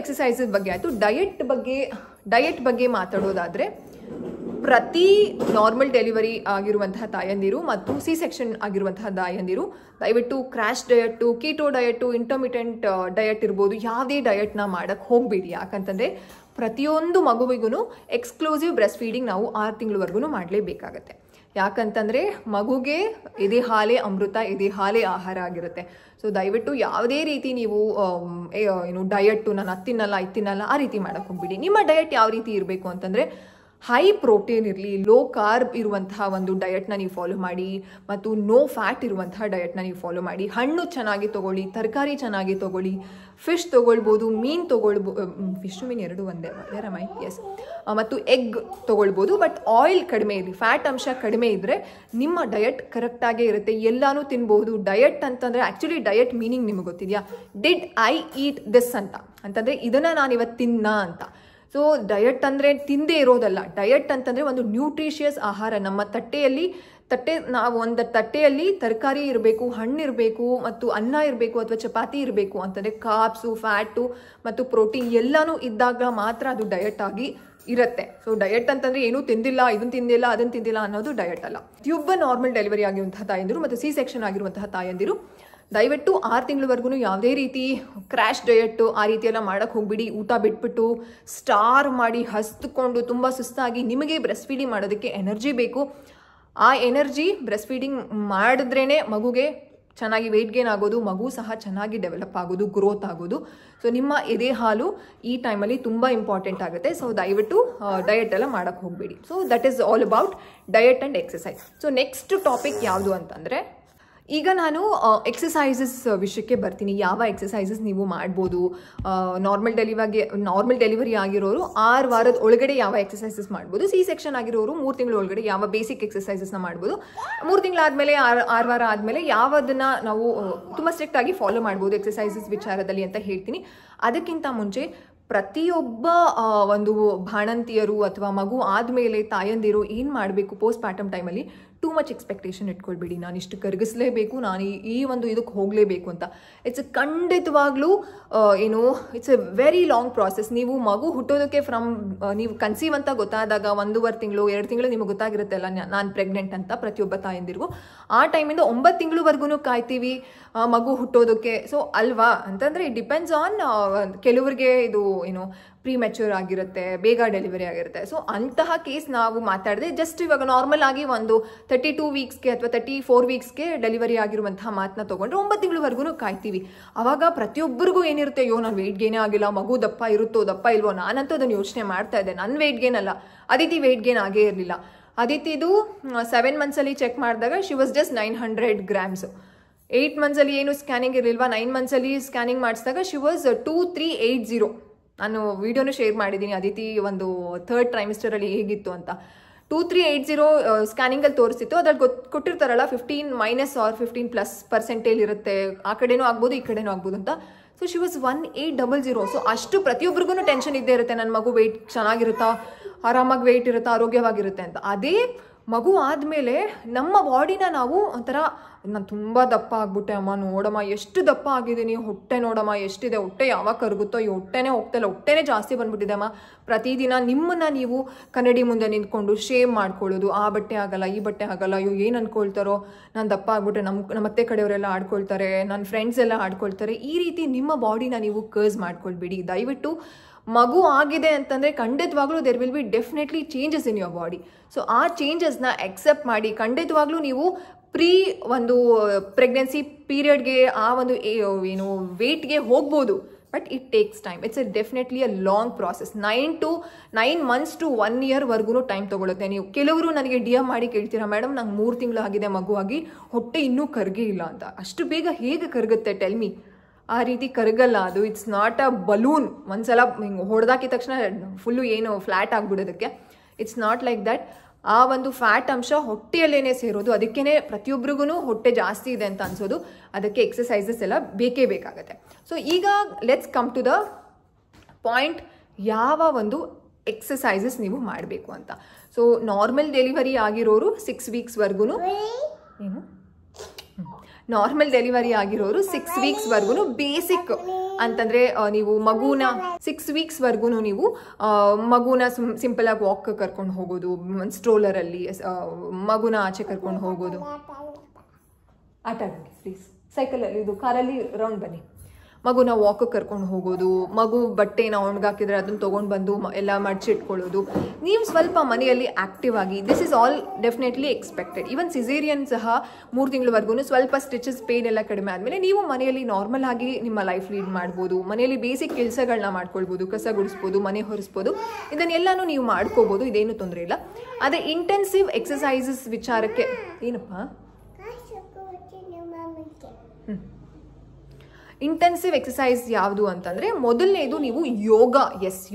Exercises ಬಗ್ಗೆ ಆಯಿತು. Diet ಬಗ್ಗೆ ಮಾತಾಡೋದಾದರೆ, ಪ್ರತಿ ನಾರ್ಮಲ್ ಡೆಲಿವರಿ ಆಗಿರುವಂತಹ ತಾಯಂದಿರು ಮತ್ತು ಸಿ ಸೆಕ್ಷನ್ ಆಗಿರುವಂತಹ ತಾಯಂದಿರು ದಯವಿಟ್ಟು crash diet, keto diet, intermittent diet ಇರ್ಬೋದು, ಯಾವುದೇ ಡಯಟ್ನ ಮಾಡೋಕ್ಕೆ ಹೋಗಬೇಡಿ. ಯಾಕಂತಂದರೆ ಪ್ರತಿಯೊಂದು ಮಗುವಿಗೂ ಎಕ್ಸ್ಕ್ಲೂಸಿವ್ ಬ್ರೆಸ್ಟ್ ಫೀಡಿಂಗ್ ನಾವು 6 ತಿಂಗಳವರೆಗೂ ಮಾಡಲೇಬೇಕಾಗತ್ತೆ. ಯಾಕಂತಂದರೆ ಮಗುಗೆ ಎದೆ ಹಾಲೇ ಅಮೃತ, ಎದೆ ಹಾಲೇ ಆಹಾರ ಆಗಿರುತ್ತೆ. ಸೊ ದಯವಿಟ್ಟು ಯಾವುದೇ ರೀತಿ ನೀವು ಡಯಟು ನಾನು ತಿನ್ನಲ್ಲ ಆ ರೀತಿ ಮಾಡೋಕ್ಕೆ ಹೋಗ್ಬಿಡಿ. ನಿಮ್ಮ ಡಯಟ್ ಯಾವ ರೀತಿ ಇರಬೇಕು ಅಂತಂದರೆ, ಹೈ ಪ್ರೋಟೀನ್ ಇರಲಿ, ಲೋ ಕಾರ್ಬ್ ಇರುವಂತಹ ಒಂದು ಡಯಟ್ನ ನೀವು ಫಾಲೋ ಮಾಡಿ, ಮತ್ತು ನೋ ಫ್ಯಾಟ್ ಇರುವಂತಹ ಡಯಟ್ನ ನೀವು ಫಾಲೋ ಮಾಡಿ. ಹಣ್ಣು ಚೆನ್ನಾಗಿ ತೊಗೊಳ್ಳಿ, ತರಕಾರಿ ಚೆನ್ನಾಗಿ ತೊಗೊಳ್ಳಿ, ಫಿಶ್ ತೊಗೊಳ್ಬೋದು, ಮೀನು ತೊಗೊಳ್ಬೋದು, ಫಿಶ್ ಮೀನು ಎರಡು ಒಂದೇ ಎಸ್, ಮತ್ತು ಎಗ್ ತೊಗೊಳ್ಬೋದು. ಬಟ್ ಆಯಿಲ್ ಕಡಿಮೆ ಇರಲಿ, ಫ್ಯಾಟ್ ಅಂಶ ಕಡಿಮೆ ಇದ್ದರೆ ನಿಮ್ಮ ಡಯಟ್ ಕರೆಕ್ಟಾಗೇ ಇರುತ್ತೆ. ಎಲ್ಲನೂ ತಿನ್ಬೋದು. ಡಯಟ್ ಅಂತಂದರೆ ಆ್ಯಕ್ಚುಲಿ ಡಯಟ್ ಮೀನಿಂಗ್ ನಿಮಗೆ ಗೊತ್ತಿದೆಯಾ? ಡಿಡ್ ಐ ಈಟ್ ದಿಸ್ ಅಂತಂದರೆ ಇದನ್ನು ನಾನು ಇವತ್ತು ತಿನ್ನ ಅಂತ. ಸೊ ಡಯಟ್ ಅಂದರೆ ತಿಂದೇ ಇರೋದಲ್ಲ. ಡಯಟ್ ಅಂತಂದರೆ ಒಂದು ನ್ಯೂಟ್ರಿಷಿಯಸ್ ಆಹಾರ. ನಮ್ಮ ನಾವು ಒಂದು ತಟ್ಟೆಯಲ್ಲಿ ತರಕಾರಿ ಇರಬೇಕು, ಹಣ್ಣು ಇರಬೇಕು, ಮತ್ತು ಅನ್ನ ಇರಬೇಕು ಅಥವಾ ಚಪಾತಿ ಇರಬೇಕು. ಅಂತಂದರೆ ಕಾರ್ಬ್ಸು, ಫ್ಯಾಟು ಮತ್ತು ಪ್ರೋಟೀನ್ ಎಲ್ಲನೂ ಇದ್ದಾಗ ಮಾತ್ರ ಅದು ಡಯಟ್ ಆಗಿ ಇರುತ್ತೆ. ಸೊ ಡಯಟ್ ಅಂತಂದರೆ ಏನೂ ತಿಂದಿಲ್ಲ, ಇದನ್ನು ತಿಂದಿಲ್ಲ, ಅದನ್ನು ತಿಂದಿಲ್ಲ ಅನ್ನೋದು ಡಯಟ್ ಅಲ್ಲ. ಪ್ರತಿಯೊಬ್ಬ ನಾರ್ಮಲ್ ಡೆಲಿವರಿ ಆಗಿರುವಂತಹ ತಾಯಂದಿರು ಮತ್ತು ಸಿ ಸೆಕ್ಷನ್ ಆಗಿರುವಂತಹ ತಾಯಂದಿರು ದಯವಿಟ್ಟು 6 ತಿಂಗಳವರೆಗೂ ಯಾವುದೇ ರೀತಿ ಕ್ರ್ಯಾಶ್ ಡಯಟ್ಟು ಆ ರೀತಿ ಎಲ್ಲ ಮಾಡೋಕ್ಕೆ ಹೋಗ್ಬಿಡಿ. ಊಟ ಬಿಟ್ಬಿಟ್ಟು ಸ್ಟಾರ್ ಮಾಡಿ ಹಸ್ದುಕೊಂಡು ತುಂಬ ಸುಸ್ತಾಗಿ ನಿಮಗೆ ಬ್ರೆಸ್ಟ್ ಫೀಡಿಂಗ್ ಮಾಡೋದಕ್ಕೆ ಎನರ್ಜಿ ಬೇಕು. ಆ ಎನರ್ಜಿ ಬ್ರೆಸ್ಟ್ ಫೀಡಿಂಗ್ ಮಾಡಿದ್ರೇ ಮಗುಗೆ ಚೆನ್ನಾಗಿ ವೆಯ್ಟ್ ಗೇನ್ ಆಗೋದು, ಮಗು ಸಹ ಚೆನ್ನಾಗಿ ಡೆವಲಪ್ ಆಗೋದು, ಗ್ರೋತ್ ಆಗೋದು. ಸೊ ನಿಮ್ಮ ಎದೆ ಹಾಲು ಈ ಟೈಮಲ್ಲಿ ತುಂಬ ಇಂಪಾರ್ಟೆಂಟ್ ಆಗುತ್ತೆ. ಸೊ ದಯವಿಟ್ಟು ಡಯಟ್ ಎಲ್ಲ ಮಾಡೋಕ್ಕೆ ಹೋಗಬೇಡಿ. So that is all about diet and exercise. So next topic ಯಾವುದು ಅಂತಂದರೆ, ಈಗ ನಾನು ಎಕ್ಸಸೈಸಸ್ ವಿಷಯಕ್ಕೆ ಬರ್ತೀನಿ. ಯಾವ ಎಕ್ಸಸೈಸಸ್ ನೀವು ಮಾಡ್ಬೋದು? ನಾರ್ಮಲ್ ಡೆಲಿವರಿ ಆಗಿರೋರು 6 ವಾರದ ಒಳಗಡೆ ಯಾವ ಎಕ್ಸಸೈಸಸ್ ಮಾಡ್ಬೋದು? ಸಿ ಸೆಕ್ಷನ್ ಆಗಿರೋರು 3 ತಿಂಗಳ ಒಳಗಡೆ ಯಾವ ಬೇಸಿಕ್ ಎಕ್ಸಸೈಸಸ್ನ ಮಾಡ್ಬೋದು? 3 ತಿಂಗಳಾದಮೇಲೆ 6 ವಾರ ಆದಮೇಲೆ ಯಾವುದನ್ನು ನಾವು ತುಂಬ ಸ್ಟ್ರಿಕ್ಟ್ ಆಗಿ ಫಾಲೋ ಮಾಡ್ಬೋದು ಎಕ್ಸಸೈಸಸ್ ವಿಚಾರದಲ್ಲಿ ಅಂತ ಹೇಳ್ತೀನಿ. ಅದಕ್ಕಿಂತ ಮುಂಚೆ ಪ್ರತಿಯೊಬ್ಬ ಒಂದು ಬಾಣಂತಿಯರು ಅಥವಾ ಮಗು ಆದಮೇಲೆ ತಾಯಂದಿರು ಏನು ಮಾಡಬೇಕು ಪೋಸ್ಟ್ ಪಾರ್ಟಮ್ ಟೈಮಲ್ಲಿ, ಟೂ ಮಚ್ ಎಕ್ಸ್ಪೆಕ್ಟೇಷನ್ ಇಟ್ಕೊಳ್ಬೇಡಿ. ನಾನು ಇಷ್ಟು ಕರಗಿಸ್ಲೇಬೇಕು, ನಾನು ಈ ಒಂದು ಇದಕ್ಕೆ ಹೋಗಲೇಬೇಕು ಅಂತ. ಖಂಡಿತವಾಗ್ಲೂ it's A very long process. ನೀವು ಮಗು ಹುಟ್ಟೋದಕ್ಕೆ ನೀವು ಕನ್ಸೀವ್ ಅಂತ ಗೊತ್ತಾದಾಗ 1.5 ತಿಂಗಳು 2 ತಿಂಗಳು ನಿಮಗೆ ಗೊತ್ತಾಗಿರುತ್ತಲ್ಲ ನಾನು ಪ್ರೆಗ್ನೆಂಟ್ ಅಂತ ಪ್ರತಿಯೊಬ್ಬ ತಾಯಂದಿರಿಗೂ. ಆ ಟೈಮಿಂದ 9 ತಿಂಗಳವರೆಗೂ ಕಾಯ್ತೀವಿ ಮಗು ಹುಟ್ಟೋದಕ್ಕೆ. ಸೊ ಅಲ್ವಾ ಅಂತಂದರೆ ಇಟ್ ಡಿಪೆಂಡ್ಸ್ ಆನ್ ಕೆಲವರಿಗೆ ಇದು ಪ್ರೀಮೆಚ್ಯೂರ್ ಆಗಿರುತ್ತೆ, ಬೇಗ ಡೆಲಿವರಿ ಆಗಿರುತ್ತೆ. ಸೊ ಅಂತಹ ಕೇಸ್ ನಾವು ಮಾತಾಡಿದೆ. ಜಸ್ಟ್ ಇವಾಗ ನಾರ್ಮಲ್ ಆಗಿ ಒಂದು 32 ವೀಕ್ಸ್ಗೆ ಅಥವಾ 34 ವೀಕ್ಸ್ಗೆ ಡೆಲಿವರಿ ಆಗಿರುವಂತಹ ಮಾತನ್ನ ತೊಗೊಂಡ್ರೆ 9 ತಿಂಗಳವರೆಗೂ ಕಾಯ್ತೀವಿ. ಆವಾಗ ಪ್ರತಿಯೊಬ್ಬರಿಗೂ ಏನಿರುತ್ತೆ, ಅಯ್ಯೋ ನಾನು ವೆಯ್ಟ್ ಗೇನೇ ಆಗಿಲ್ಲ, ಮಗು ದಪ್ಪ ಇರುತ್ತೋ ದಪ್ಪ ಇಲ್ವೋ. ನಾನಂತೂ ಅದನ್ನು ಯೋಚನೆ ಮಾಡ್ತಾ ಇದ್ದೆ. ನನ್ನ ವೆಯ್ಟ್ ಗೇನ್ ಅಲ್ಲ, ಅದಿತಿ ವೆಯ್ಟ್ ಗೇನ್ ಆಗೇ ಇರಲಿಲ್ಲ. ಅದಿತಿದು 7 ಮಂತ್ಸಲ್ಲಿ ಚೆಕ್ ಮಾಡಿದಾಗ ಶಿ ವಾಸ್ ಜಸ್ಟ್ 900 grams. 8 ಮಂತ್ಸಲ್ಲಿ ಏನು ಸ್ಕ್ಯಾನಿಂಗ್ ಇರಲಿಲ್ವಾ, 9 ಮಂತ್ಸಲ್ಲಿ ಸ್ಕ್ಯಾನಿಂಗ್ ಮಾಡಿಸಿದಾಗ ಶಿ ವಾಸ್ 2380. ನಾನು ವಿಡಿಯೋನು ಶೇರ್ ಮಾಡಿದ್ದೀನಿ ಅದಿತಿ ಒಂದು 3rd ಟ್ರೈಮಿಸ್ಟರಲ್ಲಿ ಹೇಗಿತ್ತು ಅಂತ. 2380 ಸ್ಕ್ಯಾನಿಂಗಲ್ಲಿ ತೋರಿಸ್ತಿತ್ತು. ಅದ್ರಲ್ಲಿ ಕೊಟ್ಟಿರ್ತಾರಲ್ಲ 15- or 15+% ಇರುತ್ತೆ, ಆ ಕಡೆನೂ ಆಗ್ಬೋದು ಈ ಕಡೆನೂ ಆಗ್ಬೋದು ಅಂತ. So she was 1800. ಸೊ ಅಷ್ಟು ಪ್ರತಿಯೊಬ್ಬರಿಗೂ ಟೆನ್ಷನ್ ಇದ್ದೇ ಇರುತ್ತೆ, ನನ್ನ ಮಗು ವೆಯ್ಟ್ ಚೆನ್ನಾಗಿರುತ್ತಾ, ಆರಾಮಾಗಿ ವೆಯ್ಟ್ ಇರುತ್ತಾ, ಆರೋಗ್ಯವಾಗಿರುತ್ತೆ ಅಂತ. ಅದೇ ಮಗು ಆದಮೇಲೆ ನಮ್ಮ ಬಾಡಿನ ನಾವು ಒಂಥರ, ನಾನು ತುಂಬ ದಪ್ಪ ಆಗ್ಬಿಟ್ಟೆ ಅಮ್ಮ, ನೋಡಮ್ಮ ಎಷ್ಟು ದಪ್ಪ ಆಗಿದ್ದೀನಿ, ಹೊಟ್ಟೆ ನೋಡಮ್ಮ ಎಷ್ಟಿದೆ, ಹೊಟ್ಟೆ ಯಾವಾಗ ಕರಗುತ್ತೋ, ಈ ಹೊಟ್ಟೆನೇ ಹೋಗ್ತಾಯಿಲ್ಲ, ಹೊಟ್ಟೆನೇ ಜಾಸ್ತಿ ಬಂದ್ಬಿಟ್ಟಿದೆ ಅಮ್ಮ. ಪ್ರತಿದಿನ ನಿಮ್ಮನ್ನು ನೀವು ಕನ್ನಡಿ ಮುಂದೆ ನಿಂತ್ಕೊಂಡು ಶೇಮ್ ಮಾಡ್ಕೊಳ್ಳೋದು, ಆ ಬಟ್ಟೆ ಆಗಲ್ಲ, ಈ ಬಟ್ಟೆ ಆಗಲ್ಲ, ಅಯ್ಯೋ ಏನು ಅಂದ್ಕೊಳ್ತಾರೋ, ನಾನು ದಪ್ಪ ಆಗ್ಬಿಟ್ಟೆ, ನಮ್ಮ ಅತ್ತೆ ಕಡೆಯವರೆಲ್ಲ ಆಡ್ಕೊಳ್ತಾರೆ, ನನ್ನ ಫ್ರೆಂಡ್ಸ್ ಎಲ್ಲ ಆಡ್ಕೊಳ್ತಾರೆ. ಈ ರೀತಿ ನಿಮ್ಮ ಬಾಡಿನ ನೀವು ಕರ್ಸ್ ಮಾಡ್ಕೊಳ್ಬೇಡಿ. ದಯವಿಟ್ಟು ಮಗು ಆಗಿದೆ ಅಂತಂದರೆ ಖಂಡಿತವಾಗ್ಲೂ there will be definitely changes in your body. So ಆ ಚೇಂಜಸ್ನ ಎಕ್ಸೆಪ್ಟ್ ಮಾಡಿ ಖಂಡಿತವಾಗ್ಲೂ ನೀವು ಒಂದು ಪ್ರೆಗ್ನೆನ್ಸಿ ಪೀರಿಯಡ್ಗೆ ಆ ಒಂದು ವೆಯ್ಟ್ಗೆ ಹೋಗ್ಬೋದು. But it takes time. It's definitely a long process. 9 months to 1 yearವರೆಗೂ ಟೈಮ್ ತೊಗೊಳುತ್ತೆ. ನೀವು ಕೆಲವರು ನನಗೆ DM ಮಾಡಿ ಕೇಳ್ತೀರಾ, ಮೇಡಮ್ ನಂಗೆ 3 ತಿಂಗಳು ಆಗಿದೆ ಮಗುವಾಗಿ, ಹೊಟ್ಟೆ ಇನ್ನೂ ಕರಗೇ ಇಲ್ಲ ಅಂತ. ಅಷ್ಟು ಬೇಗ ಹೇಗೆ ಕರಗುತ್ತೆ ಟೆಲ್ಮಿ? ಆ ರೀತಿ ಕರಗಲ್ಲ ಅದು. ಇಟ್ಸ್ ನಾಟ್ ಅ ಬಲೂನ್, ಒಂದ್ಸಲ ಹಿಂಗೆ ಹೊಡೆದಾಕಿದ ತಕ್ಷಣ ಫುಲ್ಲು ಫ್ಲ್ಯಾಟ್ ಆಗಿಬಿಡೋದಕ್ಕೆ. It's not like that. ಆ ಒಂದು ಫ್ಯಾಟ್ ಅಂಶ ಹೊಟ್ಟೆಯಲ್ಲೇನೆ ಸೇರೋದು. ಅದಕ್ಕೇ ಪ್ರತಿಯೊಬ್ಬರಿಗೂ ಹೊಟ್ಟೆ ಜಾಸ್ತಿ ಇದೆ ಅಂತ ಅನ್ಸೋದು. ಅದಕ್ಕೆ ಎಕ್ಸಸೈಸಸ್ ಎಲ್ಲ ಬೇಕೇ ಬೇಕಾಗತ್ತೆ. ಸೊ ಈಗ let's come to the point, ಯಾವ ಒಂದು ಎಕ್ಸಸೈಸಸ್ ನೀವು ಮಾಡಬೇಕು ಅಂತ. ಸೊ ನಾರ್ಮಲ್ ಡೆಲಿವರಿ ಆಗಿರೋರು 6 ವೀಕ್ಸ್ವರೆಗೂ ನಾರ್ಮಲ್ ಡೆಲಿವರಿ ಆಗಿರೋರು 6 ವೀಕ್ಸ್ವರೆಗೂ ಬೇಸಿಕ್ ಅಂತಂದರೆ ನೀವು ಮಗುನ 6 ವೀಕ್ಸ್ವರೆಗೂ ನೀವು ಮಗುನ ಸಿಂಪಲ್ ಆಗಿ ವಾಕ್ ಕರ್ಕೊಂಡು ಹೋಗೋದು, ಸ್ಟ್ರೋಲರಲ್ಲಿ ಮಗುನ ಆಚೆ ಕರ್ಕೊಂಡು ಹೋಗೋದು. ಆಟ ಆಡೋಕ್ಕೆ ಪ್ಲೀಸ್, ಸೈಕಲಲ್ಲಿ ಇದು ಕಾರಲ್ಲಿ ರೌಂಡ್ ಬನ್ನಿ. ಮಗುನ ವಾಕ್ ಕರ್ಕೊಂಡು ಹೋಗೋದು, ಮಗು ಬಟ್ಟೆನ ಒಣಗಾಕಿದ್ರೆ ಅದನ್ನು ತೊಗೊಂಡು ಬಂದು ಎಲ್ಲ ಮಡ್ಚಿಟ್ಕೊಳ್ಳೋದು. ನೀವು ಸ್ವಲ್ಪ ಮನೆಯಲ್ಲಿ ಆ್ಯಕ್ಟಿವ್ ಆಗಿ, this is all definitely expected. Even caesarean ಸಹ 3 ತಿಂಗಳವರೆಗೂ ಸ್ವಲ್ಪ ಸ್ಟಿಚಸ್ ಪೇನ್ ಎಲ್ಲ ಕಡಿಮೆ ಆದಮೇಲೆ ನೀವು ಮನೆಯಲ್ಲಿ ನಾರ್ಮಲ್ ಆಗಿ ನಿಮ್ಮ ಲೈಫ್ ಲೀಡ್ ಮಾಡ್ಬೋದು. ಮನೆಯಲ್ಲಿ ಬೇಸಿಕ್ ಕೆಲಸಗಳನ್ನ ಮಾಡ್ಕೊಳ್ಬೋದು, ಕಸ ಗುಡಿಸ್ಬೋದು, ಮನೆ ಹೊರಿಸ್ಬೋದು, ಇದನ್ನೆಲ್ಲನೂ ನೀವು ಮಾಡ್ಕೋಬೋದು, ಇದೇನು ತೊಂದರೆ ಇಲ್ಲ. ಅದೇ ಇಂಟೆನ್ಸಿವ್ ಎಕ್ಸಸೈಸಸ್ ವಿಚಾರಕ್ಕೆ ಏನಪ್ಪ, ಇಂಟೆನ್ಸಿವ್ ಎಕ್ಸಸೈಸ್ ಯಾವುದು ಅಂತಂದರೆ ಮೊದಲನೇದು ನೀವು ಯೋಗ.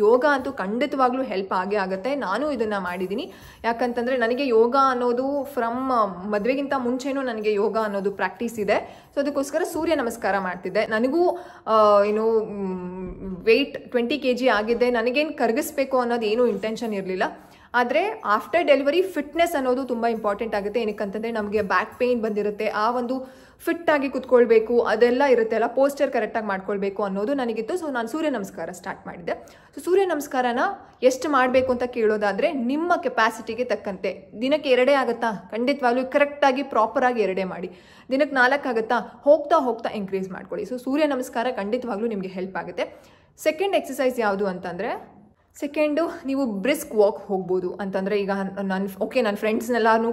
ಯೋಗ ಅಂತೂ ಖಂಡಿತವಾಗ್ಲೂ ಹೆಲ್ಪ್ ಆಗೇ ಆಗುತ್ತೆ. ನಾನು ಇದನ್ನು ಮಾಡಿದ್ದೀನಿ. ಯಾಕಂತಂದರೆ ನನಗೆ ಯೋಗ ಅನ್ನೋದು ಫ್ರಮ್ ಮದುವೆಗಿಂತ ಮುಂಚೆನೂ ನನಗೆ ಯೋಗ ಅನ್ನೋದು ಪ್ರಾಕ್ಟೀಸ್ ಇದೆ. ಸೊ ಅದಕ್ಕೋಸ್ಕರ ಸೂರ್ಯ ನಮಸ್ಕಾರ ಮಾಡ್ತಿದ್ದೆ. ನನಗೂ ಏನು ವೆಯ್ಟ್ 20 kg ಆಗಿದ್ದೆ. ನನಗೇನು ಕರಗಿಸ್ಬೇಕು ಅನ್ನೋದು ಏನೂ ಇಂಟೆನ್ಷನ್ ಇರಲಿಲ್ಲ. ಆದರೆ ಆಫ್ಟರ್ ಡೆಲಿವರಿ ಫಿಟ್ನೆಸ್ ಅನ್ನೋದು ತುಂಬ ಇಂಪಾರ್ಟೆಂಟ್ ಆಗುತ್ತೆ. ಏನಕ್ಕಂತಂದರೆ ನಮಗೆ ಬ್ಯಾಕ್ ಪೇಯ್ನ್ ಬಂದಿರುತ್ತೆ, ಆ ಒಂದು ಫಿಟ್ಟಾಗಿ ಕುತ್ಕೊಳ್ಬೇಕು, ಅದೆಲ್ಲ ಇರುತ್ತೆ ಅಲ್ಲ, ಪೋಸ್ಚರ್ ಕರೆಕ್ಟಾಗಿ ಮಾಡ್ಕೊಳ್ಬೇಕು ಅನ್ನೋದು ನನಗಿತ್ತು. ಸೊ ನಾನು ಸೂರ್ಯ ನಮಸ್ಕಾರ ಸ್ಟಾರ್ಟ್ ಮಾಡಿದ್ದೆ. ಸೊ ಸೂರ್ಯ ನಮಸ್ಕಾರನ ಎಷ್ಟು ಮಾಡಬೇಕು ಅಂತ ಕೇಳೋದಾದರೆ ನಿಮ್ಮ ಕೆಪಾಸಿಟಿಗೆ ತಕ್ಕಂತೆ. ದಿನಕ್ಕೆ 2 ಆಗುತ್ತಾ? ಖಂಡಿತವಾಗ್ಲೂ ಕರೆಕ್ಟಾಗಿ ಪ್ರಾಪರಾಗಿ 2 ಮಾಡಿ. ದಿನಕ್ಕೆ 4 ಆಗುತ್ತಾ? ಹೋಗ್ತಾ ಹೋಗ್ತಾ ಇಂಕ್ರೀಸ್ ಮಾಡ್ಕೊಳ್ಳಿ. ಸೊ ಸೂರ್ಯ ನಮಸ್ಕಾರ ಖಂಡಿತವಾಗ್ಲೂ ನಿಮಗೆ ಹೆಲ್ಪ್ ಆಗುತ್ತೆ. ಸೆಕೆಂಡ್ ಎಕ್ಸಸೈಸ್ ಯಾವುದು ಅಂತಂದರೆ, ಸೆಕೆಂಡು ನೀವು ಬ್ರಿಸ್ಕ್ ವಾಕ್ ಹೋಗ್ಬೋದು. ಅಂತಂದರೆ ಈಗ ನನ್ನ ಫ್ರೆಂಡ್ಸ್ನೆಲ್ಲರೂ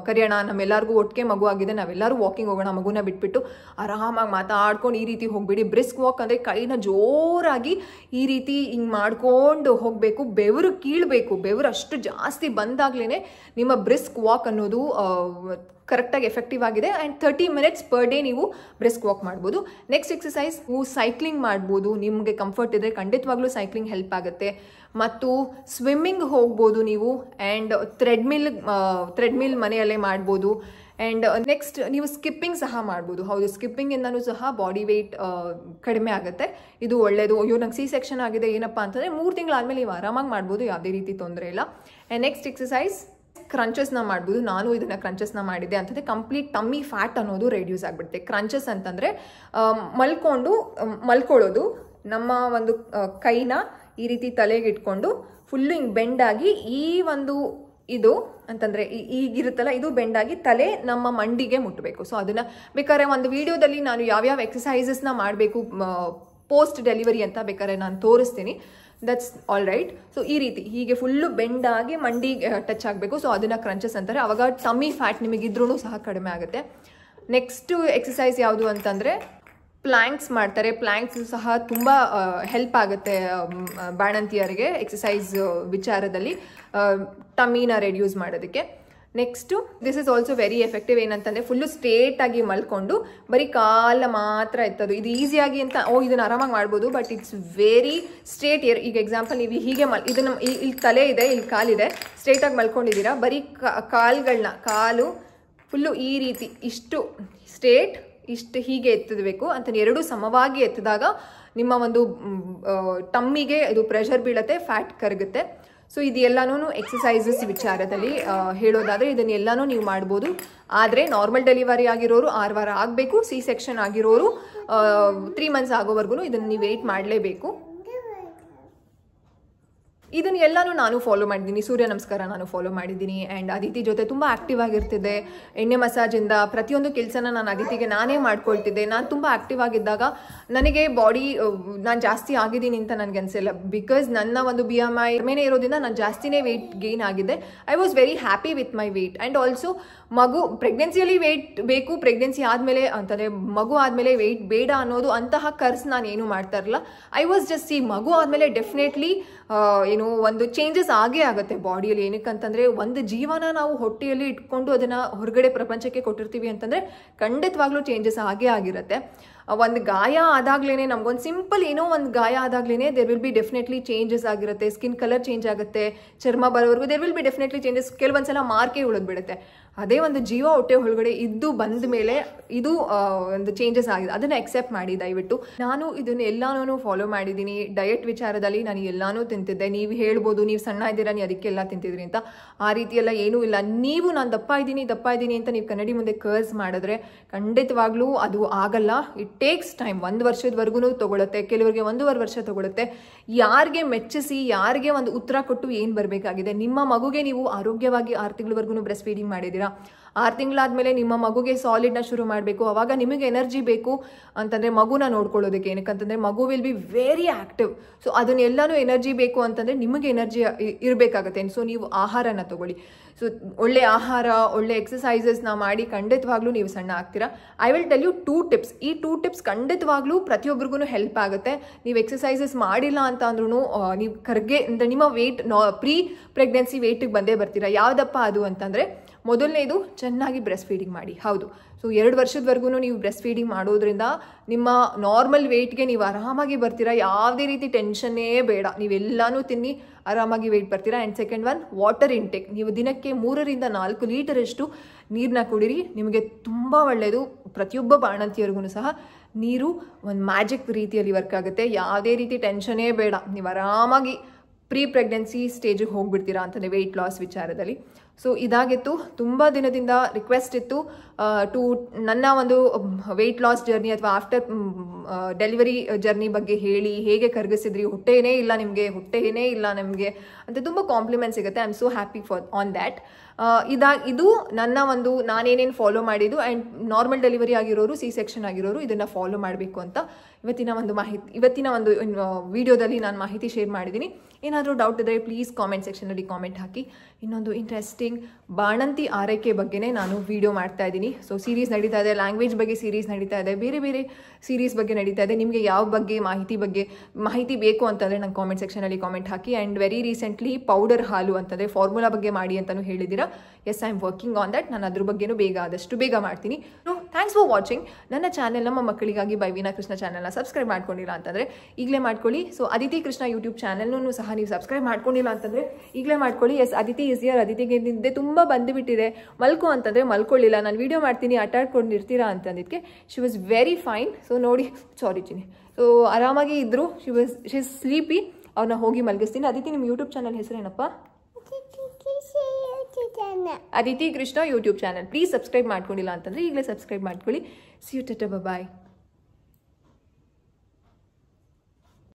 ಕರೆಯೋಣ, ನಮ್ಮೆಲ್ಲರಿಗೂ ಒಟ್ಟಿಗೆ ಮಗು ಆಗಿದೆ, ನಾವೆಲ್ಲರೂ ವಾಕಿಂಗ್ ಹೋಗೋಣ, ಮಗುನ ಬಿಟ್ಬಿಟ್ಟು ಆರಾಮಾಗಿ ಮಾತಾಡ್ಕೊಂಡು ಈ ರೀತಿ ಹೋಗ್ಬೇಡಿ. ಬ್ರಿಸ್ಕ್ ವಾಕ್ ಅಂದರೆ ಕೈನ ಜೋರಾಗಿ ಈ ರೀತಿ ಹಿಂಗೆ ಮಾಡ್ಕೊಂಡು ಹೋಗಬೇಕು, ಬೆವರು ಕೀಳಬೇಕು. ಬೆವರು ಅಷ್ಟು ಜಾಸ್ತಿ ಬಂದಾಗ್ಲೇ ನಿಮ್ಮ ಬ್ರಿಸ್ಕ್ ವಾಕ್ ಅನ್ನೋದು ಕರೆಕ್ಟಾಗಿ ಎಫೆಕ್ಟಿವ್ ಆಗಿದೆ. ಆ್ಯಂಡ್ 30 minutes ಪರ್ ಡೇ ನೀವು ಬ್ರಿಸ್ಕ್ ವಾಕ್ ಮಾಡ್ಬೋದು. ನೆಕ್ಸ್ಟ್ ಎಕ್ಸಸೈಸ್ ನೀವು ಸೈಕ್ಲಿಂಗ್ ಮಾಡ್ಬೋದು. ನಿಮಗೆ ಕಂಫರ್ಟ್ ಇದ್ದರೆ ಖಂಡಿತವಾಗ್ಲೂ ಸೈಕ್ಲಿಂಗ್ ಹೆಲ್ಪ್ ಆಗುತ್ತೆ. ಮತ್ತು ಸ್ವಿಮ್ಮಿಂಗ್ ಹೋಗ್ಬೋದು ನೀವು. ಆ್ಯಂಡ್ ಥ್ರೆಡ್ಮಿಲ್ ಮನೆಯಲ್ಲೇ ಮಾಡ್ಬೋದು. ಆ್ಯಂಡ್ ನೆಕ್ಸ್ಟ್ ನೀವು ಸ್ಕಿಪ್ಪಿಂಗ್ ಸಹ ಮಾಡ್ಬೋದು. ಹೌದು, ಸ್ಕಿಪ್ಪಿಂಗಿಂದನೂ ಸಹ ಬಾಡಿ ವೆಯ್ಟ್ ಕಡಿಮೆ ಆಗುತ್ತೆ. ಇದು ಒಳ್ಳೆಯದು. ಅಯ್ಯೋ ನಂಗೆ C-section ಆಗಿದೆ ಏನಪ್ಪ ಅಂತಂದರೆ 3 ತಿಂಗಳಾದಮೇಲೆ ನೀವು ಆರಾಮಾಗಿ ಮಾಡ್ಬೋದು, ಯಾವುದೇ ರೀತಿ ತೊಂದರೆ ಇಲ್ಲ. ಆ್ಯಂಡ್ ನೆಕ್ಸ್ಟ್ ಎಕ್ಸಸೈಸ್ ಕ್ರಂಚಸ್ನ ಮಾಡ್ಬೋದು. ನಾನು ಇದನ್ನು ಕ್ರಂಚಸ್ನ ಮಾಡಿದ್ದೆ ಅಂತಂದರೆ ಕಂಪ್ಲೀಟ್ ಟಮ್ಮಿ ಫ್ಯಾಟ್ ಅನ್ನೋದು ರೆಡ್ಯೂಸ್ ಆಗಿಬಿಡುತ್ತೆ. ಕ್ರಂಚಸ್ ಅಂತಂದರೆ ಮಲ್ಕೊಳ್ಳೋದು, ನಮ್ಮ ಒಂದು ಕೈನ ಈ ರೀತಿ ತಲೆಗೆ ಇಟ್ಕೊಂಡು ಫುಲ್ಲು ಹಿಂಗೆ ಬೆಂಡಾಗಿ ಈ ಒಂದು ಇದು ಅಂತಂದರೆ ಈಗಿರುತ್ತಲ್ಲ, ಇದು ಬೆಂಡಾಗಿ ತಲೆ ನಮ್ಮ ಮಂಡಿಗೆ ಮುಟ್ಟಬೇಕು. ಸೊ ಅದನ್ನು ಬೇಕಾದ್ರೆ ಒಂದು ವಿಡಿಯೋದಲ್ಲಿ ನಾನು ಯಾವ್ಯಾವ ಎಕ್ಸಸೈಸಸ್ನ ಮಾಡಬೇಕು ಪೋಸ್ಟ್ ಡೆಲಿವರಿ ಅಂತ ಬೇಕಾದ್ರೆ ನಾನು ತೋರಿಸ್ತೀನಿ. That's all right. ಸೊ ಈ ರೀತಿ ಹೀಗೆ ಫುಲ್ಲು ಬೆಂಡಾಗಿ ಮಂಡಿಗೆ ಟಚ್ ಆಗಬೇಕು. ಸೊ ಅದನ್ನು ಕ್ರಂಚಸ್ ಅಂತಾರೆ. ಆವಾಗ ಟಮ್ಮಿ ಫ್ಯಾಟ್ ನಿಮಗಿದ್ರೂ ಸಹ ಕಡಿಮೆ ಆಗುತ್ತೆ. ನೆಕ್ಸ್ಟು ಎಕ್ಸಸೈಸ್ ಯಾವುದು ಅಂತಂದರೆ ಪ್ಲ್ಯಾಂಕ್ಸ್ ಮಾಡ್ತಾರೆ. ಪ್ಲ್ಯಾಂಕ್ಸ್ ಸಹ ತುಂಬ ಹೆಲ್ಪ್ ಆಗುತ್ತೆ ಬಾಣಂತಿಯರಿಗೆ ಎಕ್ಸಸೈಸ್ ವಿಚಾರದಲ್ಲಿ ಟಮ್ಮಿನ ರೆಡ್ಯೂಸ್ ಮಾಡೋದಕ್ಕೆ. Next this is also very effective. ಏನಂತಂದರೆ ಫುಲ್ಲು ಸ್ಟ್ರೇಟಾಗಿ ಮಲ್ಕೊಂಡು ಬರೀ ಕಾಲ ಮಾತ್ರ ಎತ್ತೋದು. ಇದು ಈಸಿಯಾಗಿ ಅಂತ ಇದನ್ನು ಆರಾಮಾಗಿ ಮಾಡ್ಬೋದು, ಬಟ್ ಇಟ್ಸ್ ವೆರಿ ಸ್ಟ್ರೇಟ್. ಈಗ ಎಕ್ಸಾಂಪಲ್ ನೀವು ಹೀಗೆ ಇದನ್ನು ಇಲ್ಲಿ ತಲೆ ಇದೆ, ಇಲ್ಲಿ ಕಾಲಿದೆ, ಸ್ಟ್ರೇಟಾಗಿ ಮಲ್ಕೊಂಡಿದ್ದೀರಾ. ಬರೀ ಕಾಲು ಫುಲ್ಲು ಈ ರೀತಿ ಇಷ್ಟು ಸ್ಟ್ರೇಟ್, ಇಷ್ಟು ಹೀಗೆ ಎತ್ತಬೇಕು ಅಂತ 2 ಸಮವಾಗಿ ಎತ್ತಿದಾಗ ನಿಮ್ಮ ಒಂದು ಟಮ್ಮಿಗೆ ಇದು ಪ್ರೆಷರ್ ಬೀಳುತ್ತೆ, ಫ್ಯಾಟ್ ಕರಗುತ್ತೆ. ಸೊ ಇದೆಲ್ಲನೂ ಎಕ್ಸಸೈಸಸ್ ವಿಚಾರದಲ್ಲಿ ಹೇಳೋದಾದರೆ ಇದನ್ನೆಲ್ಲನೂ ನೀವು ಮಾಡ್ಬೋದು. ಆದರೆ ನಾರ್ಮಲ್ ಡೆಲಿವರಿ ಆಗಿರೋರು 6 ವಾರ ಆಗಬೇಕು. C-section ಆಗಿರೋರು 3 months ಆಗೋವರೆಗೂ ಇದನ್ನು ನೀವು ವೆಯ್ಟ್ ಮಾಡಲೇಬೇಕು. ಇದನ್ನೆಲ್ಲನೂ ನಾನು ಫಾಲೋ ಮಾಡಿದ್ದೀನಿ. ಸೂರ್ಯ ನಮಸ್ಕಾರ ನಾನು ಫಾಲೋ ಮಾಡಿದ್ದೀನಿ. ಆ್ಯಂಡ್ ಅದಿತಿ ಜೊತೆ ತುಂಬ ಆ್ಯಕ್ಟಿವ್ ಆಗಿರ್ತಿದ್ದೆ. ಎಣ್ಣೆ ಮಸಾಜಿಂದ ಪ್ರತಿಯೊಂದು ಕೆಲಸನ ನಾನು ಅದಿತಿಗೆ ನಾನೇ ಮಾಡ್ಕೊಳ್ತಿದ್ದೆ. ನಾನು ತುಂಬ ಆ್ಯಕ್ಟಿವ್ ಆಗಿದ್ದಾಗ ನನಗೆ ಬಾಡಿ ನಾನು ಜಾಸ್ತಿ ಆಗಿದ್ದೀನಿ ಅಂತ ನನಗೆ ಅನಿಸಿಲ್ಲ. ಬಿಕಾಸ್ ನನ್ನ ಒಂದು BMI ಕಡಿಮೆನೇ ಇರೋದ್ರಿಂದ ನಾನು ಜಾಸ್ತಿನೇ ವೆಯ್ಟ್ ಗೇನ್ ಆಗಿದ್ದೆ. I was very happy with my weight. And also ಮಗು ಪ್ರೆಗ್ನೆನ್ಸಿಯಲ್ಲಿ ವೆಯ್ಟ್ ಬೇಕು, ಪ್ರೆಗ್ನೆನ್ಸಿ ಆದಮೇಲೆ ಅಂತಂದರೆ ಮಗು ಆದಮೇಲೆ ವೆಯ್ಟ್ ಬೇಡ ಅನ್ನೋದು ಅಂತಹ ಕರ್ಸ್ ನಾನು ಏನು ಮಾಡ್ತಾ ಇರಲಿಲ್ಲ. ಐ ವಾಸ್ ಜಸ್ಟ್ ಮಗು ಆದಮೇಲೆ ಡೆಫಿನೆಟ್ಲಿ ಏನು ಒಂದು ಚೇಂಜಸ್ ಆಗೇ ಆಗುತ್ತೆ ಬಾಡಿಯಲ್ಲಿ. ಏನಕ್ಕಂತಂದರೆ ಒಂದು ಜೀವನ ನಾವು ಹೊಟ್ಟೆಯಲ್ಲಿ ಇಟ್ಕೊಂಡು ಅದನ್ನು ಹೊರಗಡೆ ಪ್ರಪಂಚಕ್ಕೆ ಕೊಟ್ಟಿರ್ತೀವಿ ಅಂತಂದರೆ ಖಂಡಿತವಾಗ್ಲೂ ಚೇಂಜಸ್ ಆಗೇ ಆಗಿರುತ್ತೆ. ಒಂದು ಗಾಯ ಆದಾಗ್ಲೇ ನಮಗೊಂದು ಸಿಂಪಲ್ ಏನೋ ಒಂದು ಗಾಯ ಆದಾಗ್ಲೇ there will be definitely changes ಆಗಿರುತ್ತೆ. ಸ್ಕಿನ್ ಕಲರ್ ಚೇಂಜ್ ಆಗುತ್ತೆ, ಚರ್ಮ ಬರೋವರೆಗೂ there will be definitely changes. ಕೆಲವೊಂದ್ಸಲ ಮಾರ್ಕೆ ಉಳಿದ್ಬಿಡುತ್ತೆ. ಅದೇ ಒಂದು ಜೀವ ಹೊಟ್ಟೆ ಒಳಗಡೆ ಇದ್ದು ಬಂದ ಮೇಲೆ ಇದು ಒಂದು ಚೇಂಜಸ್ ಆಗಿದೆ. ಅದನ್ನು ಎಕ್ಸೆಪ್ಟ್ ಮಾಡಿ ದಯವಿಟ್ಟು. ನಾನು ಇದನ್ನು ಎಲ್ಲನೂ ಫಾಲೋ ಮಾಡಿದ್ದೀನಿ. ಡಯಟ್ ವಿಚಾರದಲ್ಲಿ ನಾನು ಎಲ್ಲನೂ ತಿಂತಿದ್ದೆ. ನೀವು ಹೇಳ್ಬೋದು ನೀವು ಸಣ್ಣ ಇದ್ದೀರಾ, ನೀವು ಅದಕ್ಕೆಲ್ಲ ತಿಂತಿದ್ರಿ ಅಂತ. ಆ ರೀತಿಯೆಲ್ಲ ಏನೂ ಇಲ್ಲ. ನೀವು ನಾನು ದಪ್ಪ ಇದ್ದೀನಿ ಅಂತ ನೀವು ಕನ್ನಡಿ ಮುಂದೆ ಕರ್ಸ್ ಮಾಡಿದ್ರೆ ಖಂಡಿತವಾಗ್ಲೂ ಅದು ಆಗಲ್ಲ. It takes time. 1 ವರ್ಷದವರೆಗೂ ತೊಗೊಳುತ್ತೆ, ಕೆಲವರಿಗೆ 1.5 ವರ್ಷ ತೊಗೊಳುತ್ತೆ. ಯಾರಿಗೆ ಮೆಚ್ಚಿಸಿ, ಯಾರಿಗೆ ಒಂದು ಉತ್ತರ ಕೊಟ್ಟು ಏನು ಬರಬೇಕಾಗಿದೆ. ನಿಮ್ಮ ಮಗುಗೆ ನೀವು ಆರೋಗ್ಯವಾಗಿ 6 ತಿಂಗಳವರೆಗೂ ಬ್ರೆಸ್ಟ್ ಫೀಡಿಂಗ್ ಮಾಡಿದ್ದೀರಾ, 6 ತಿಂಗಳಾದಮೇಲೆ ನಿಮ್ಮ ಮಗುಗೆ ಸಾಲಿಡ್ನ ಶುರು ಮಾಡಬೇಕು. ಅವಾಗ ನಿಮಗೆ ಎನರ್ಜಿ ಬೇಕು ಅಂತಂದರೆ ಮಗುನ ನೋಡ್ಕೊಳ್ಳೋದಕ್ಕೆ. ಏನಕ್ಕಂತಂದರೆ ಮಗು will be very active. So ಅದನ್ನೆಲ್ಲನೂ ಎನರ್ಜಿ ಬೇಕು ಅಂತಂದರೆ ನಿಮಗೆ ಎನರ್ಜಿ ಇರಬೇಕಾಗತ್ತೆ. ಸೊ ನೀವು ಆಹಾರನ ತಗೊಳ್ಳಿ. ಸೊ ಒಳ್ಳೆ ಆಹಾರ, ಒಳ್ಳೆ ಎಕ್ಸಸೈಸಸ್ನ ಮಾಡಿ ಖಂಡಿತವಾಗ್ಲೂ ನೀವು ಸಣ್ಣ ಆಗ್ತೀರಾ. I will tell you 2 tips. ಈ 2 ಟಿಪ್ಸ್ ಖಂಡಿತವಾಗ್ಲೂ ಪ್ರತಿಯೊಬ್ಬರಿಗೂ ಹೆಲ್ಪ್ ಆಗುತ್ತೆ. ನೀವು ಎಕ್ಸಸೈಸಸ್ ಮಾಡಿಲ್ಲ ಅಂತ ಅಂದ್ರೂ ನೀವು ಕರ್ಗೆ ಅಂದರೆ ನಿಮ್ಮ ವೆಯ್ಟ್ ಪ್ರೀ ಪ್ರೆಗ್ನೆನ್ಸಿ ವೆಯ್ಟಿಗೆ ಬಂದೇ ಬರ್ತೀರಾ. ಯಾವುದಪ್ಪ ಅದು ಅಂತಂದರೆ, ಮೊದಲನೇದು ಚೆನ್ನಾಗಿ ಬ್ರೆಸ್ಟ್ ಫೀಡಿಂಗ್ ಮಾಡಿ. ಹೌದು, ಸೊ 2 ವರ್ಷದವರೆಗೂ ನೀವು ಬ್ರೆಸ್ಟ್ ಫೀಡಿಂಗ್ ಮಾಡೋದ್ರಿಂದ ನಿಮ್ಮ ನಾರ್ಮಲ್ ವೆಯ್ಟ್ಗೆ ನೀವು ಆರಾಮಾಗಿ ಬರ್ತೀರಾ. ಯಾವುದೇ ರೀತಿ ಟೆನ್ಷನ್ನೇ ಬೇಡ, ನೀವೆಲ್ಲನೂ ತಿನ್ನಿ ಆರಾಮಾಗಿ ವೆಯ್ಟ್ ಬರ್ತೀರಾ. And second one, water intake. ನೀವು ದಿನಕ್ಕೆ 3 ರಿಂದ 4 ಲೀಟರಷ್ಟು ನೀರನ್ನ ಕುಡಿರಿ, ನಿಮಗೆ ತುಂಬ ಒಳ್ಳೆಯದು. ಪ್ರತಿಯೊಬ್ಬ ಬಾಣಂತಿಯರಿಗೂ ಸಹ ನೀರು ಒಂದು ಮ್ಯಾಜಿಕ್ ರೀತಿಯಲ್ಲಿ ವರ್ಕ್ ಆಗುತ್ತೆ. ಯಾವುದೇ ರೀತಿ ಟೆನ್ಷನ್ನೇ ಬೇಡ, ನೀವು ಆರಾಮಾಗಿ ಪ್ರೀ ಪ್ರೆಗ್ನೆನ್ಸಿ ಸ್ಟೇಜಿಗೆ ಹೋಗ್ಬಿಡ್ತೀರಾ ಅಂತಂದರೆ ವೆಯ್ಟ್ ಲಾಸ್ ವಿಚಾರದಲ್ಲಿ. ಸೊ ಇದಾಗಿತ್ತು, ತುಂಬ ದಿನದಿಂದ ರಿಕ್ವೆಸ್ಟ್ ಇತ್ತು ನನ್ನ ಒಂದು ವೆಯ್ಟ್ ಲಾಸ್ ಜರ್ನಿ ಅಥವಾ ಆಫ್ಟರ್ ಡೆಲಿವರಿ ಜರ್ನಿ ಬಗ್ಗೆ ಹೇಳಿ, ಹೇಗೆ ಕರಗಿಸಿದ್ರಿ, ಹೊಟ್ಟೆನೇ ಇಲ್ಲ ನಮಗೆ ಅಂತ ತುಂಬ ಕಾಂಪ್ಲಿಮೆಂಟ್ ಸಿಗುತ್ತೆ. I am so happy on that. ಇದು ನನ್ನ ಒಂದು ನಾನೇನೇನು ಫಾಲೋ ಮಾಡಿದ್ದು. ಆ್ಯಂಡ್ ನಾರ್ಮಲ್ ಡೆಲಿವರಿ ಆಗಿರೋರು, ಸಿ ಸೆಕ್ಷನ್ ಆಗಿರೋರು ಇದನ್ನು ಫಾಲೋ ಮಾಡಬೇಕು ಅಂತ ಇವತ್ತಿನ ಒಂದು ವಿಡಿಯೋದಲ್ಲಿ ನಾನು ಮಾಹಿತಿ ಶೇರ್ ಮಾಡಿದ್ದೀನಿ. ಏನಾದರೂ ಡೌಟ್ ಇದ್ದರೆ ಪ್ಲೀಸ್ ಕಾಮೆಂಟ್ ಸೆಕ್ಷನಲ್ಲಿ ಕಾಮೆಂಟ್ ಹಾಕಿ. ಇನ್ನೊಂದು ಇಂಟ್ರೆಸ್ಟಿಂಗ್ ಬಾಣಂತಿ ಆರೈಕೆ ಬಗ್ಗೆನೇ ನಾನು ವಿಡಿಯೋ ಮಾಡ್ತಾ ಇದ್ದೀನಿ. ಸೊ ಸೀರೀಸ್ ನಡೀತಾ ಇದೆ, ಲ್ಯಾಂಗ್ವೇಜ್ ಬಗ್ಗೆ ಸೀರೀಸ್ ನಡೀತಾ ಇದೆ, ಬೇರೆ ಬೇರೆ ಸೀರೀಸ್ ಬಗ್ಗೆ ನಡೀತಾ ಇದೆ. ನಿಮಗೆ ಯಾವ ಬಗ್ಗೆ ಮಾಹಿತಿ ಬೇಕು ಅಂತಂದರೆ ನಂಗೆ ಕಾಮೆಂಟ್ ಸೆಕ್ಷನಲ್ಲಿ ಕಾಮೆಂಟ್ ಹಾಕಿ. ಆ್ಯಂಡ್ ವೆರಿ ರೀಸೆಂಟ್ಲಿ ಪೌಡರ್ ಹಾಲು ಅಂತಂದರೆ ಫಾರ್ಮುಲಾ ಬಗ್ಗೆ ಮಾಡಿ ಅಂತಲೂ ಹೇಳಿದ್ದೀರಾ. Yes, I am working on that. ನಾನು ಅದ್ರ ಬಗ್ಗೆನೂ ಆದಷ್ಟು ಬೇಗ ಮಾಡ್ತೀನಿ. Thanks for watching. ನನ್ನ ಚಾನೆಲ್ ನಮ್ಮ ಮಕ್ಕಳಿಗಾಗಿ ಬೈ ವೀನಾ ಕೃಷ್ಣ ಚಾನೆಲ್ನ ಸಬ್ಸ್ಕ್ರೈಬ್ ಮಾಡ್ಕೊಂಡಿಲ್ಲ ಅಂತಂದರೆ ಈಗಲೇ ಮಾಡ್ಕೊಳ್ಳಿ. ಸೊ ಅದಿತಿ ಕೃಷ್ಣ ಯೂಟ್ಯೂಬ್ ಚಾನೆಲ್ನೂ ಸಹ ನೀವು ಸಬ್ಸ್ಕ್ರೈಬ್ ಮಾಡ್ಕೊಂಡಿಲ್ಲ ಅಂತಂದರೆ ಈಗಲೇ ಮಾಡ್ಕೊಳ್ಳಿ. Yes, Aditi is here. ಅದಿತಿಗೆ ನಿದ್ದೆ ತುಂಬ ಬಂದುಬಿಟ್ಟಿದೆ, ಮಲ್ಕೋ ಅಂತಂದರೆ ಮಲ್ಕೊಳ್ಳಿಲ್ಲ. ನಾನು ವೀಡಿಯೋ ಮಾಡ್ತೀನಿ, ಆಟ ಆಡ್ಕೊಂಡಿರ್ತೀರಾ ಅಂತಂದಿದ್ದಕ್ಕೆ she was very fine. So ನೋಡಿ, ಸಾರಿ ಚಿನಿ, ಸೊ ಆರಾಮಾಗಿ ಇದ್ದರು. She is sleepy. ಅವ್ರನ್ನ ಹೋಗಿ ಮಲಗಿಸ್ತೀನಿ. ಅದಿತಿ, ನಿಮ್ಮ ಯೂಟ್ಯೂಬ್ ಚಾನಲ್ ಹೆಸರೇನಪ್ಪ? Aditi Krishna YouTube channel. Please subscribe ಮಾಡ್ಕೊಂಡಿಲ್ಲ ಅಂತಂದರೆ ಈಗಲೇ ಸಬ್ಸ್ಕ್ರೈಬ್ ಮಾಡ್ಕೊಳ್ಳಿ. See you, tata, bye.